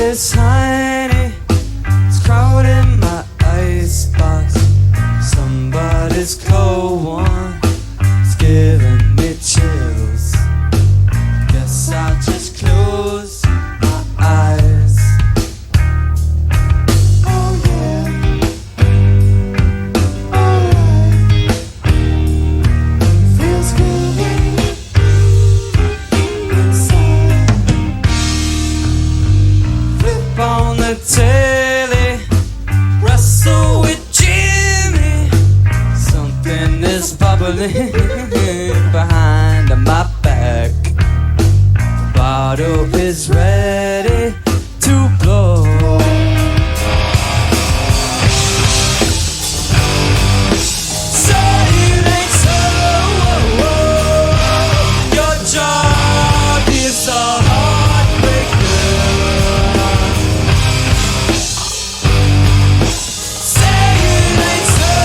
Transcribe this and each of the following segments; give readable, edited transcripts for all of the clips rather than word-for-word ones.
is tiny, it's crowding my icebox. Somebody's cold one, it's giving me chills. Guess I'll just close my eyes. Oh yeah, alright, feels good inside. Flip on the telly, wrestle with Jimmy. Something is bubbling behind my back. The bottle is ready to blow. Say it ain't so. Your job is a heartbreaker. Say it ain't so.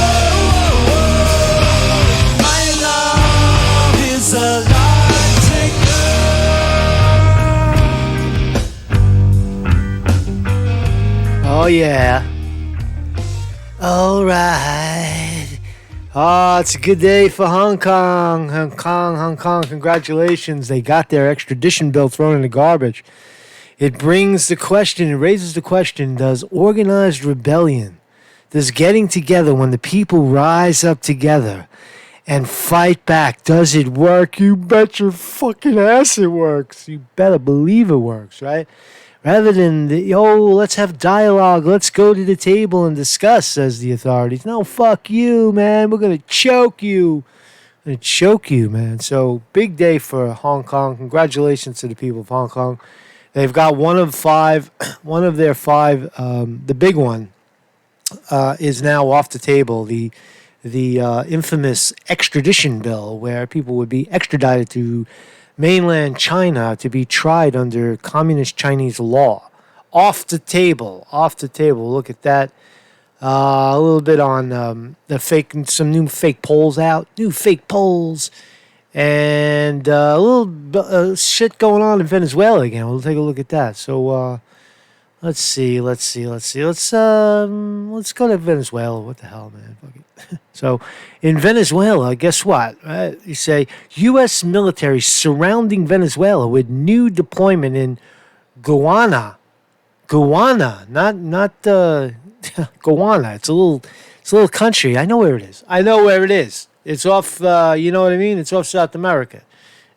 My love is a life taker. Oh, yeah. All right. Oh, it's a good day for Hong Kong. Hong Kong. Congratulations. They got their extradition bill thrown in the garbage. It raises the question, does organized rebellion, does getting together when the people rise up together and fight back, does it work? You bet your fucking ass it works. You better believe it works, right? Rather than, let's have dialogue, let's go to the table and discuss, says the authorities. No, fuck you, man. We're going to choke you. We're going to choke you, man. So, big day for Hong Kong. Congratulations to the people of Hong Kong. They've got one of their five, the big one, is now off the table. The infamous extradition bill, where people would be extradited to mainland China to be tried under communist Chinese law. Off the table. Look at that. A little bit on some new fake polls out. And a little shit going on in Venezuela again. We'll take a look at that. So let's see. Let's go to Venezuela. What the hell, man? Fuck it. So in Venezuela, guess what? You say U.S. military surrounding Venezuela with new deployment in Guyana. Not Guyana. It's a little country. I know where it is. It's off. You know what I mean? It's off South America.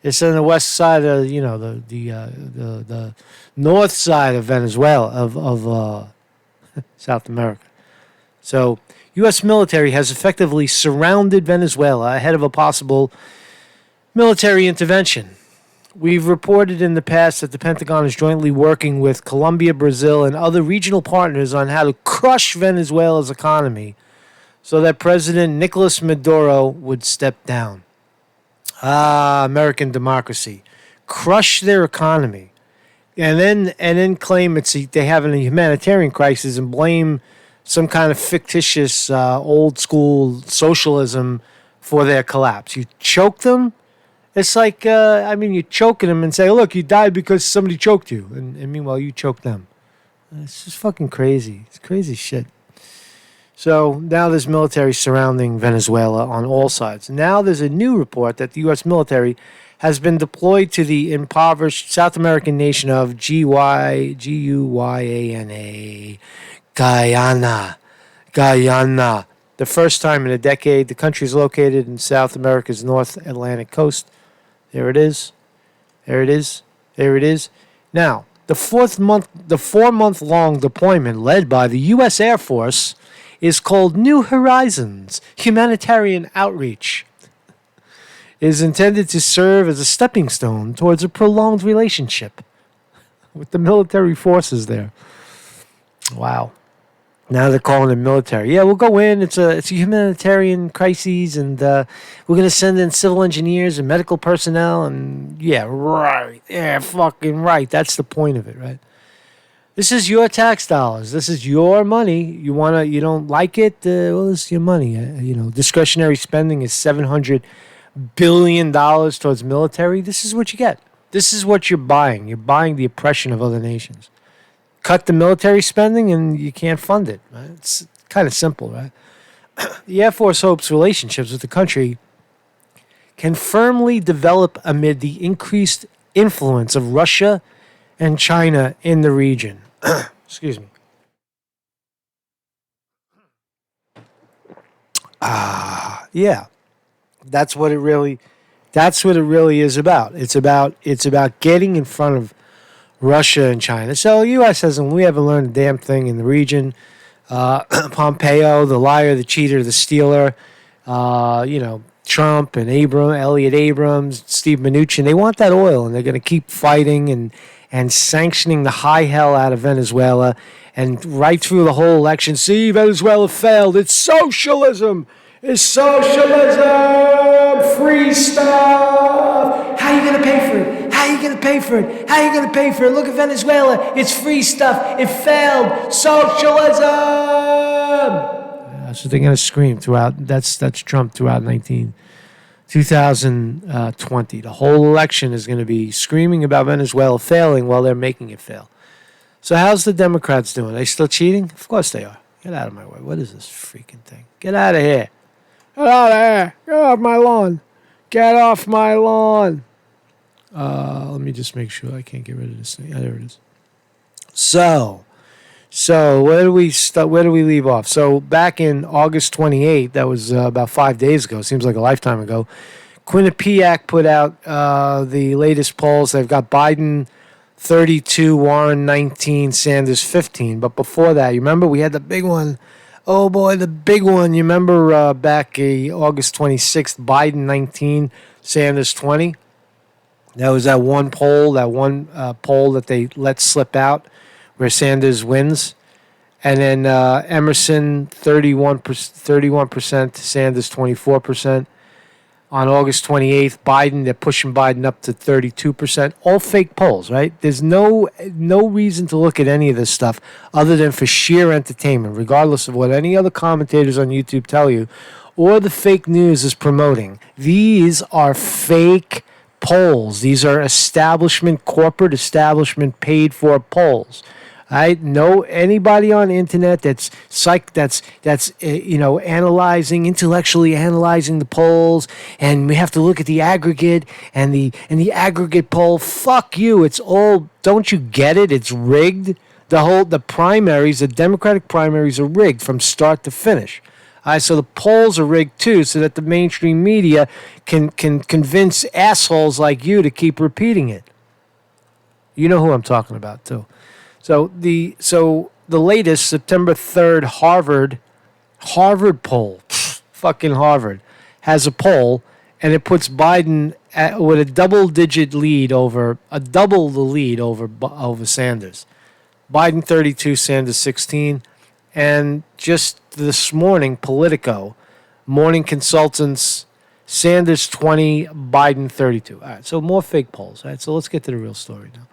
It's on the west side of the north side of Venezuela of South America. So U.S. military has effectively surrounded Venezuela ahead of a possible military intervention. We've reported in the past that the Pentagon is jointly working with Colombia, Brazil, and other regional partners on how to crush Venezuela's economy so that President Nicolas Maduro would step down. American democracy. Crush their economy. And then claim they have a humanitarian crisis and blame some kind of fictitious old school socialism for their collapse. You choke them. It's like, you're choking them and say, look, you died because somebody choked you. And meanwhile, you choked them. It's just fucking crazy. It's crazy shit. So now there's military surrounding Venezuela on all sides. Now there's a new report that the U.S. military has been deployed to the impoverished South American nation of Guyana. Guyana. The first time in a decade. The country is located in South America's North Atlantic coast. There it is. Now, the 4-month-long deployment led by the U.S. Air Force is called New Horizons Humanitarian Outreach. It is intended to serve as a stepping stone towards a prolonged relationship with the military forces there. Wow. Now they're calling it military. Yeah, we'll go in. It's a humanitarian crisis, and we're going to send in civil engineers and medical personnel. And yeah, right. Yeah, fucking right. That's the point of it, right? This is your tax dollars. This is your money. You don't like it? Well, it's your money. Discretionary spending is $700 billion towards military. This is what you get. This is what you're buying. You're buying the oppression of other nations. cut the military spending and you can't fund it. Right? It's kind of simple, right? The Air Force hopes relationships with the country can firmly develop amid the increased influence of Russia and China in the region. Excuse me. Yeah. That's what it really is about. It's about getting in front of Russia and China. So the US we haven't learned a damn thing in the region. Pompeo, the liar, the cheater, the stealer, Trump and Elliot Abrams, Steve Mnuchin, they want that oil, and they're going to keep fighting and sanctioning the high hell out of Venezuela, and right through the whole election. See, Venezuela failed. It's socialism. It's socialism. Free stuff. How are you going to pay for it? How are you going to pay for it? How are you going to pay for it? Look at Venezuela. It's free stuff. It failed. Socialism. So they're going to scream throughout. That's Trump throughout 2020. The whole election is going to be screaming about Venezuela failing while they're making it fail. So how's the Democrats doing? Are they still cheating? Of course they are. Get out of my way. What is this freaking thing? Get out of here. Get out of here. Get off my lawn. Get off my lawn. Let me just make sure I can't get rid of this thing. There it is. So where do we leave off? So back in August 28th, that was about 5 days ago. Seems like a lifetime ago. Quinnipiac put out the latest polls. They've got Biden 32, Warren 19, Sanders 15. But before that, you remember we had the big one. Oh boy, the big one. You remember back August 26th, Biden 19, Sanders 20. That was that one poll that they let slip out, where Sanders wins. And then Emerson, 31%, Sanders, 24%. On August 28th, they're pushing Biden up to 32%. All fake polls, right? There's no reason to look at any of this stuff other than for sheer entertainment, regardless of what any other commentators on YouTube tell you or the fake news is promoting. These are fake polls. These are corporate establishment paid for polls. I know anybody on the internet that's intellectually analyzing the polls, and we have to look at the aggregate and the aggregate poll. Fuck you. It's all. Don't you get it? It's rigged. The primaries, the Democratic primaries, are rigged from start to finish. So the polls are rigged too, so that the mainstream media can convince assholes like you to keep repeating it. You know who I'm talking about too. So the latest September 3rd Harvard poll, fucking Harvard, has a poll, and it puts Biden with a double the lead over Sanders. Biden 32, Sanders 16, and just this morning, Politico, Morning Consultants, Sanders 20, Biden 32. All right, so more fake polls. All right, so let's get to the real story now.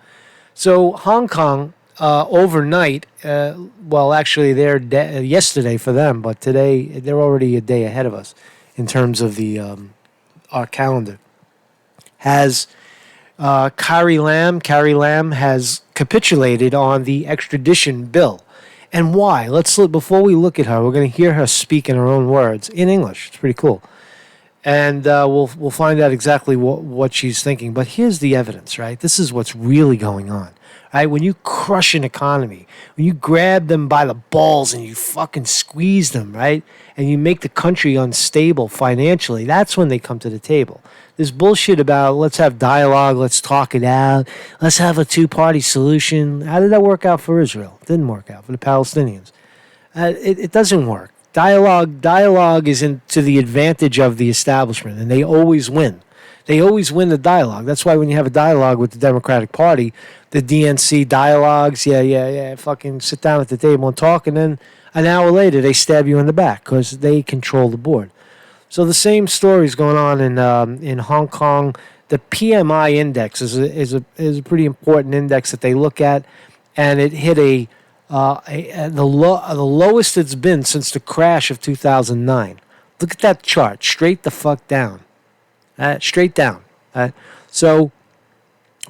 So Hong Kong. Overnight, actually they're yesterday for them, but today they're already a day ahead of us in terms of our calendar. Has Carrie Lam has capitulated on the extradition bill, and why? Let's look before we look at her. We're going to hear her speak in her own words in English. It's pretty cool, and we'll find out exactly what she's thinking. But here's the evidence, right? This is what's really going on. Right, when you crush an economy, when you grab them by the balls and you fucking squeeze them, right, and you make the country unstable financially, that's when they come to the table. This bullshit about let's have dialogue, let's talk it out, let's have a two-party solution. How did that work out for Israel? It didn't work out for the Palestinians. It doesn't work. Dialogue is to the advantage of the establishment, and they always win. They always win the dialogue. That's why when you have a dialogue with the Democratic Party, the DNC dialogues, fucking sit down at the table and talk, and then an hour later they stab you in the back because they control the board. So the same story is going on in Hong Kong. The PMI index is a pretty important index that they look at, and it hit the lowest it's been since the crash of 2009. Look at that chart, straight the fuck down. Straight down. So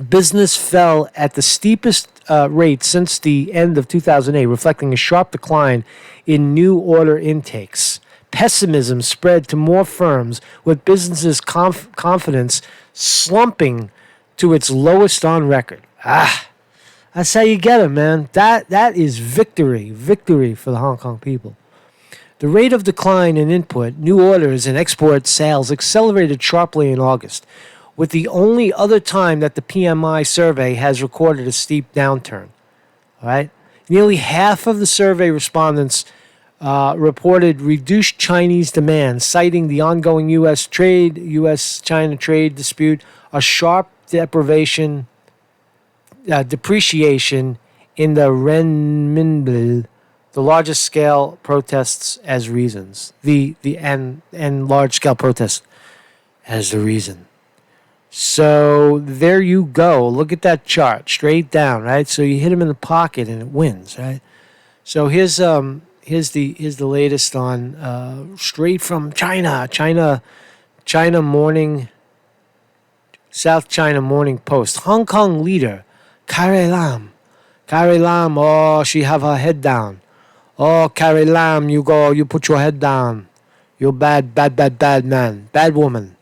business fell at the steepest rate since the end of 2008, reflecting a sharp decline in new order intakes. Pessimism spread to more firms, with businesses' confidence slumping to its lowest on record. That's how you get it, man. That is victory for the Hong Kong people. The rate of decline in input, new orders, and export sales accelerated sharply in August, with the only other time that the PMI survey has recorded a steep downturn. All right? Nearly half of the survey respondents reported reduced Chinese demand, citing the ongoing U.S.-China trade dispute, a sharp depreciation in the renminbi, the largest scale protests as reasons. And large scale protests as the reason. So there you go. Look at that chart, straight down, right? So you hit him in the pocket and it wins, right? So here's the latest on straight from China Morning, South China Morning Post. Hong Kong leader Carrie Lam, oh, she have her head down. Oh, Carrie Lam, you put your head down. You're bad man, bad woman.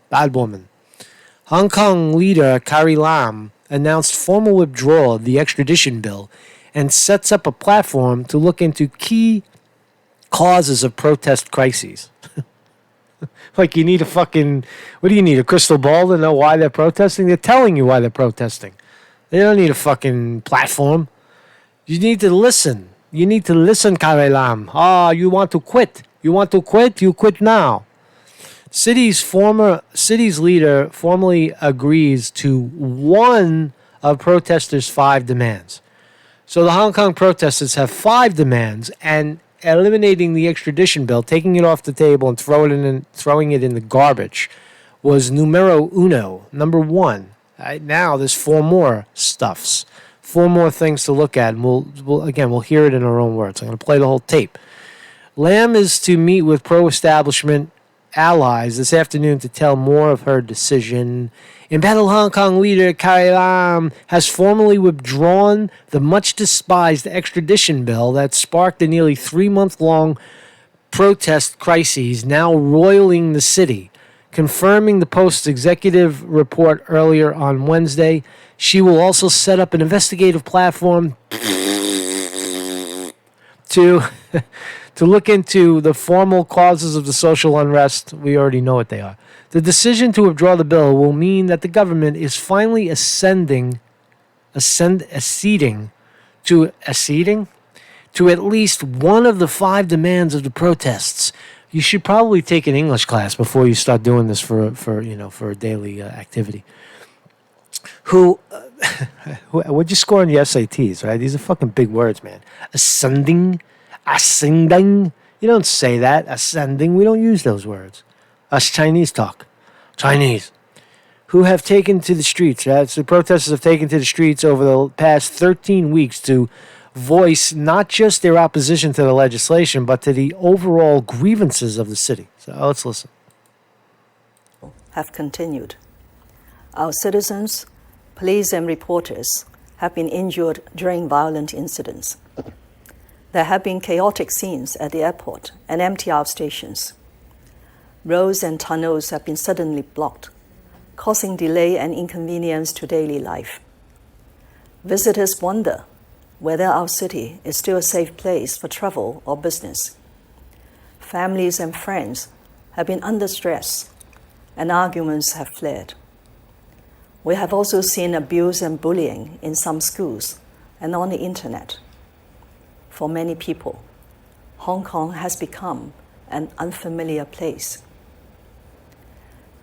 Hong Kong leader Carrie Lam announced formal withdrawal of the extradition bill and sets up a platform to look into key causes of protest crises. Like you need what do you need, a crystal ball to know why they're protesting? They're telling you why they're protesting. They don't need a fucking platform. You need to listen. Carrie Lam. You want to quit. You quit now. City's leader formally agrees to one of protesters' 5 demands. So the Hong Kong protesters have 5 demands, and eliminating the extradition bill, taking it off the table and throwing it in the garbage was numero uno, number 1. Right, now there's 4 more stuffs, 4 more things to look at, and we'll hear it in our own words. I'm going to play the whole tape. Lam is to meet with pro-establishment allies this afternoon to tell more of her decision. Embattled Hong Kong leader Carrie Lam has formally withdrawn the much-despised extradition bill that sparked a nearly 3-month-long protest crisis now roiling the city. Confirming the Post's executive report earlier on Wednesday, she will also set up an investigative platform to look into the formal causes of the social unrest. We already know what they are. The decision to withdraw the bill will mean that the government is finally acceding to at least one of the 5 demands of the protests. You should probably take an English class before you start doing this for a daily activity. What'd you score on your SATs, right? These are fucking big words, man. Ascending. You don't say that. Ascending. We don't use those words. Us Chinese talk. Chinese. Who have taken to the streets, right? So protesters have taken to the streets over the past 13 weeks to voice not just their opposition to the legislation, but to the overall grievances of the city. So let's listen. Have continued. Our citizens, police and reporters have been injured during violent incidents. There have been chaotic scenes at the airport and empty outstations. Roads and tunnels have been suddenly blocked, causing delay and inconvenience to daily life. Visitors wonder whether our city is still a safe place for travel or business. Families and friends have been under stress, and arguments have flared. We have also seen abuse and bullying in some schools and on the internet. For many people, Hong Kong has become an unfamiliar place.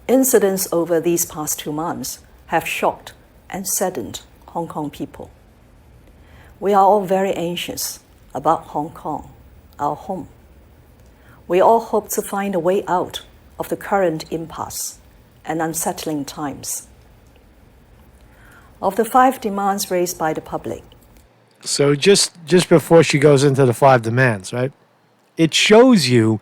Incidents over these past 2 months have shocked and saddened Hong Kong people. We are all very anxious about Hong Kong, our home. We all hope to find a way out of the current impasse and unsettling times. Of the 5 demands raised by the public. So just before she goes into the 5 demands, right? It shows you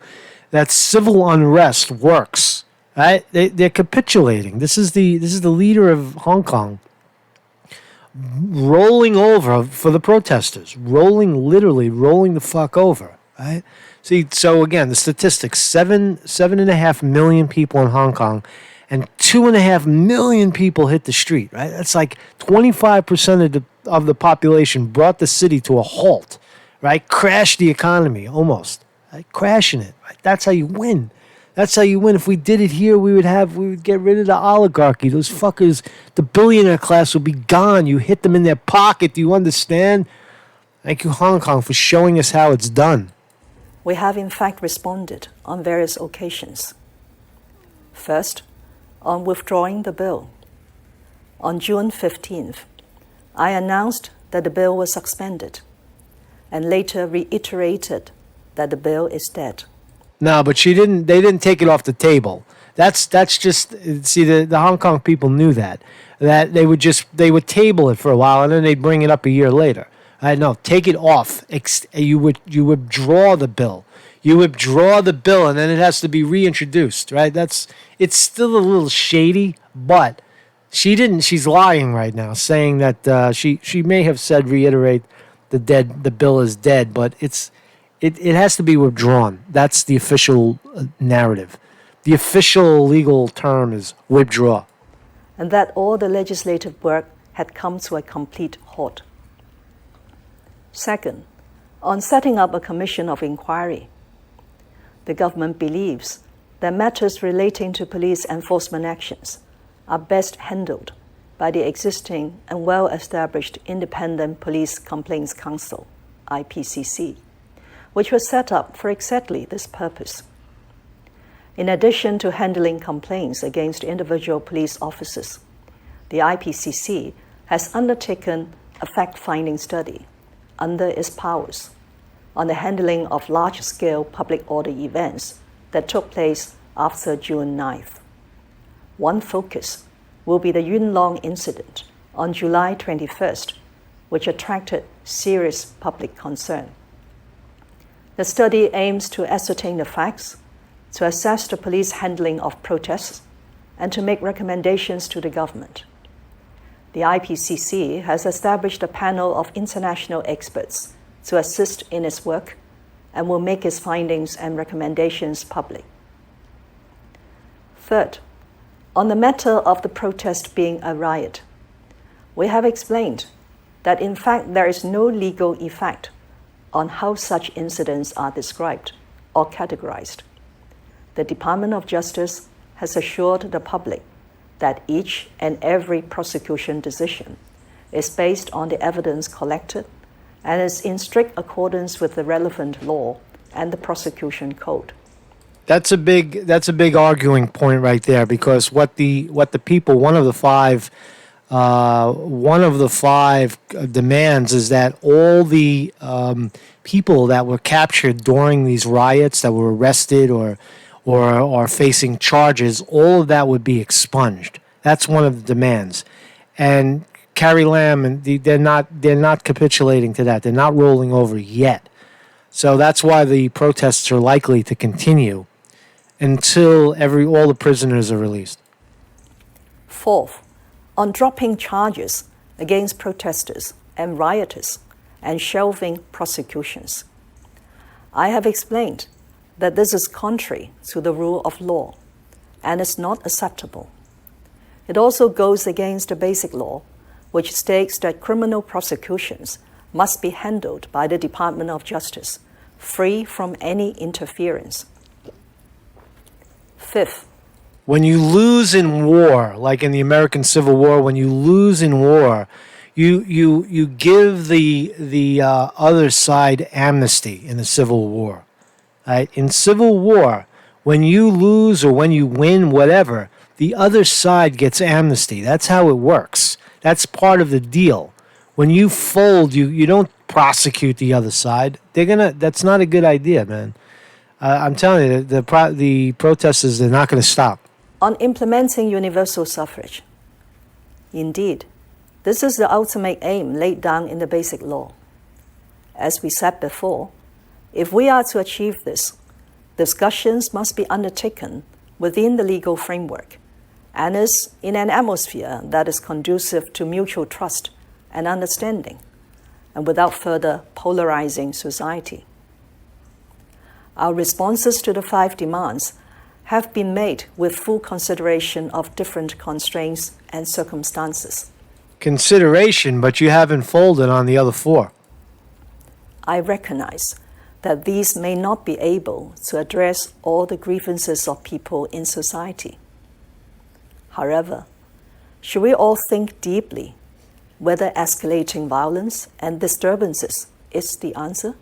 that civil unrest works, right? They're capitulating. This is the leader of Hong Kong rolling over for the protesters, literally rolling the fuck over, right? See, so again, the statistics: 7.5 million people in Hong Kong, and 2.5 million people hit the street, right? That's like 25% of the population brought the city to a halt, right? Crashed the economy almost, right? Crashing it, right? That's how you win. That's how you win. If we did it here, we would get rid of the oligarchy. Those fuckers, the billionaire class would be gone. You hit them in their pocket. Do you understand? Thank you, Hong Kong, for showing us how it's done. We have in fact responded on various occasions. First, on withdrawing the bill. On June 15th, I announced that the bill was suspended and later reiterated that the bill is dead. No, but they didn't take it off the table. That's just, see, the Hong Kong people knew that they would table it for a while and then they'd bring it up a year later. No, take it off. You withdraw the bill. You withdraw the bill and then it has to be reintroduced, right? It's still a little shady, but she's lying right now, saying that she may have said reiterate the bill is dead, but it has to be withdrawn. That's the official narrative. The official legal term is withdraw. And that all the legislative work had come to a complete halt. Second, on setting up a commission of inquiry, the government believes that matters relating to police enforcement actions are best handled by the existing and well-established Independent Police Complaints Council, IPCC, which was set up for exactly this purpose. In addition to handling complaints against individual police officers, the IPCC has undertaken a fact-finding study under its powers on the handling of large-scale public order events that took place after June 9th. One focus will be the Yuen Long incident on July 21st, which attracted serious public concern. The study aims to ascertain the facts, to assess the police handling of protests, and to make recommendations to the government. The IPCC has established a panel of international experts to assist in its work and will make its findings and recommendations public. Third, on the matter of the protest being a riot, we have explained that in fact there is no legal effect on how such incidents are described or categorized. The Department of Justice has assured the public that each and every prosecution decision is based on the evidence collected and is in strict accordance with the relevant law and the prosecution code. That's a big arguing point right there, because what the people, one of the five demands is that all the people that were captured during these riots, that were arrested or facing charges, all of that would be expunged. That's one of the demands. And Carrie Lam, and they're not capitulating to that. They're not rolling over yet. So that's why the protests are likely to continue until all the prisoners are released. Fourth, on dropping charges against protesters and rioters and shelving prosecutions. I have explained that this is contrary to the rule of law and is not acceptable. It also goes against the basic law, which states that criminal prosecutions must be handled by the Department of Justice, free from any interference. Fifth, when you lose in war, like in the American Civil War, when you lose in war, you give the other side amnesty in the Civil War. Right? In Civil War, when you lose or when you win, whatever, the other side gets amnesty. That's how it works. That's part of the deal. When you fold, you don't prosecute the other side. That's not a good idea, man. I'm telling you, the protesters, they're not going to stop. On implementing universal suffrage. Indeed, this is the ultimate aim laid down in the Basic Law. As we said before, if we are to achieve this, discussions must be undertaken within the legal framework and is in an atmosphere that is conducive to mutual trust and understanding, and without further polarizing society. Our responses to the 5 demands have been made with full consideration of different constraints and circumstances. Consideration, but you haven't folded on the other 4. I recognize that these may not be able to address all the grievances of people in society. However, should we all think deeply whether escalating violence and disturbances is the answer?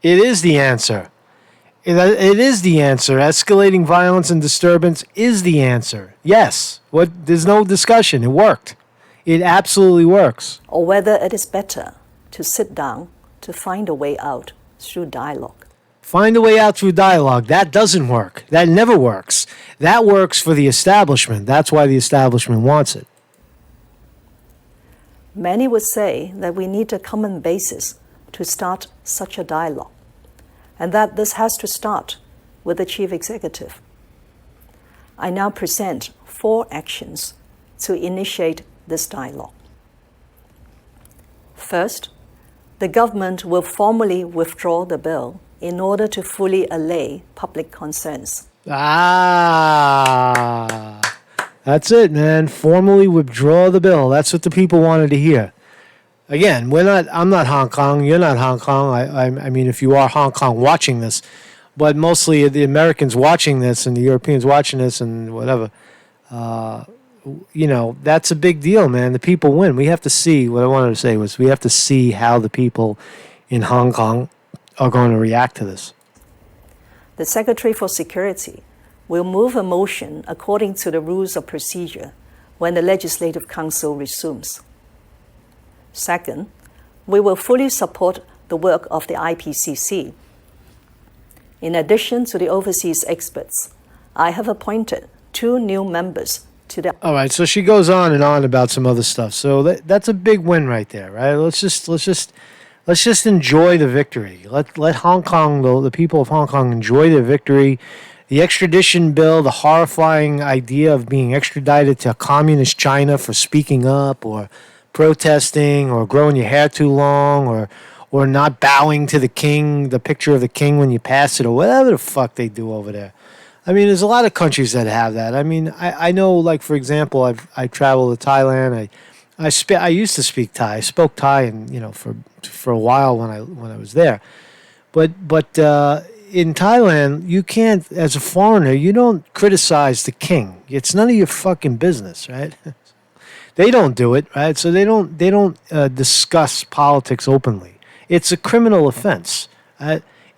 It is the answer. It is the answer. Escalating violence and disturbance is the answer. Yes. There's no discussion. It worked. It absolutely works. Or whether it is better to sit down to find a way out through dialogue. Find a way out through dialogue. That doesn't work. That never works. That works for the establishment. That's why the establishment wants it. Many would say that we need a common basis to start such a dialogue, and that this has to start with the chief executive. I now present 4 actions to initiate this dialogue. First, the government will formally withdraw the bill in order to fully allay public concerns. That's it, man. Formally withdraw the bill. That's what the people wanted to hear. Again, I'm not Hong Kong. You're not Hong Kong. I mean, if you are Hong Kong watching this, but mostly the Americans watching this and the Europeans watching this and whatever, that's a big deal, man. The people win. We have to see, what I wanted to say was we have to see how the people in Hong Kong are going to react to this. The Secretary for Security will move a motion according to the rules of procedure when the Legislative Council resumes. Second, we will fully support the work of the IPCC. In addition to the overseas experts, I have appointed 2 new members to the... All right, so she goes on and on about some other stuff. So that's a big win right there, right? Let's just enjoy the victory. Let Hong Kong, the people of Hong Kong, enjoy their victory. The extradition bill, the horrifying idea of being extradited to communist China for speaking up or protesting or growing your hair too long or not bowing to the king, the picture of the king when you pass it or whatever the fuck they do over there. I mean, there's a lot of countries that have that. I mean, I know, like, for example, I traveled to Thailand. I used to speak Thai. I spoke Thai and for a while when I was there. But in Thailand, you can't, as a foreigner, you don't criticize the king. It's none of your fucking business, right? They don't do it, right? So they don't discuss politics openly. It's a criminal offense.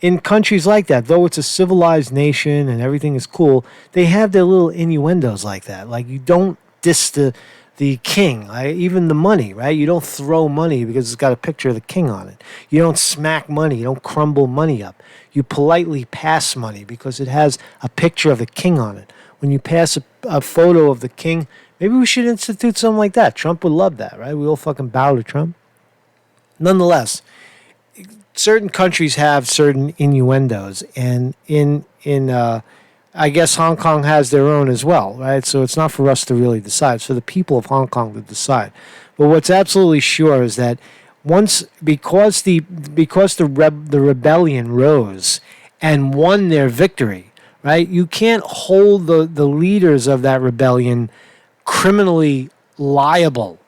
In countries like that, though it's a civilized nation and everything is cool, they have their little innuendos like that. Like, you don't diss the king, even the money, right? You don't throw money because it's got a picture of the king on it. You don't smack money. You don't crumble money up. You politely pass money because it has a picture of the king on it. When you pass a photo of the king, maybe we should institute something like that. Trump would love that, right? We all fucking bow to Trump. Nonetheless, certain countries have certain innuendos, and I guess Hong Kong has their own as well, right? So it's not for us to really decide. It's for the people of Hong Kong to decide. But what's absolutely sure is that because the rebellion rose and won their victory, right? You can't hold the leaders of that rebellion criminally liable.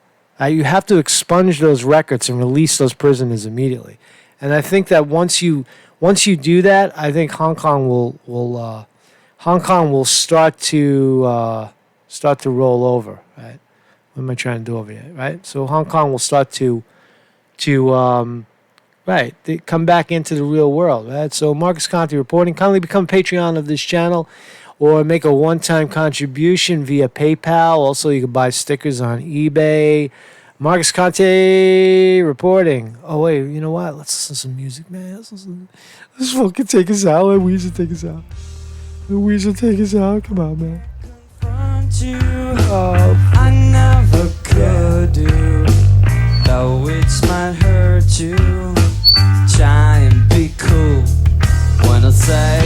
You have to expunge those records and release those prisoners immediately. And I think that once you do that, I think Hong Kong will start to roll over, right? What am I trying to do over here, right? So Hong Kong will start to come back into the real world, right? So Marcus Conte reporting. Kindly become a Patreon of this channel or make a one-time contribution via PayPal. Also, you can buy stickers on eBay. Marcus Conte reporting. Oh, wait, you know what? Let's listen to some music, man. Let's fucking take us out. Let Weezer take us out. Come on, man. I never could do, though it might hurt you. Try and be cool when I say